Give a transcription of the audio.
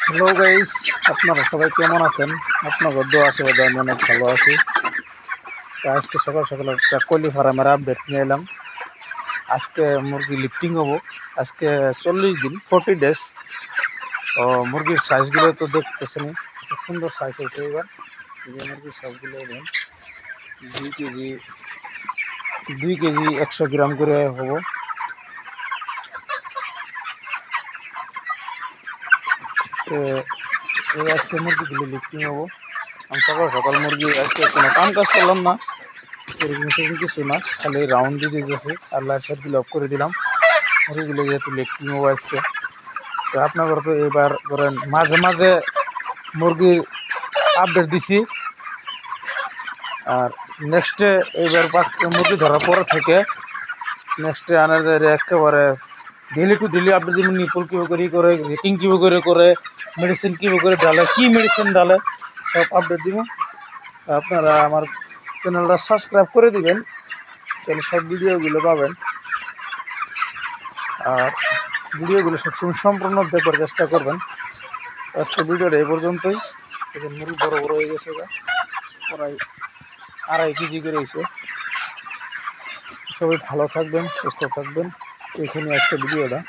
Hello guys, আপনারা সবাই কেমন আছেন? আপনাদের দোয়া আশীর্বাদে আমি অনেক ভালো আছি। তো আজকে সকাল সকাল একটা কোয়েলি ফার্মের আপডেট নিয়ে এলাম। আজকে মুরগি লিফটিং হবো। আজকে 40 দিন, 40 ডেজ। তো মুরগির সাইজগুলো তো দেখতেছেন, খুব সুন্দর সাইজ হয়েছে। এবার এই যে মুরগির সাইজগুলো দেন, 2 কেজি 2 কেজি 100 গ্রাম করে হবো। তো এই আজকে মুরগিগুলো লিফটিং হবো। আমি সকাল সকাল মুরগি আজকে কোনো কাম কাজ করলাম না, সেরকম সেরকম কিছু না, খালি রাউন্ড দিয়ে দিতেছি আর লাইট সাইটগুলো অফ করে দিলাম মুরগিগুলো যেহেতু লিফটিং হবো আজকে। তো আপনাদের তো এবার ধরেন মাঝে মাঝে মুরগির আপডেট দিছি, আর নেক্সটে এইবার মুরগি ধরার পরে থেকে নেক্সটে আনার যায় একেবারে ডেলি টু ডেলি আপডেট দিব। নিপুল কীভাবে করে রেটিং কীভাবে করে মেডিসিন কীভাবে করে ডালে, কী মেডিসিন ডালে, সব আপডেট দিব। আপনারা আমার চ্যানেলটা সাবস্ক্রাইব করে দিবেন, তাহলে সব ভিডিওগুলো পাবেন। আর ভিডিওগুলো সবসময় সম্পূর্ণ দেখার চেষ্টা করবেন। আজকে ভিডিওটা এই পর্যন্তই। এখন মুরগি বড় বড় হয়ে গেছে, প্রায় 2.5 কেজি করে হয়েছে। সবাই ভালো থাকবেন, সুস্থ থাকবেন। এখানে আজকে ভিডিওটা।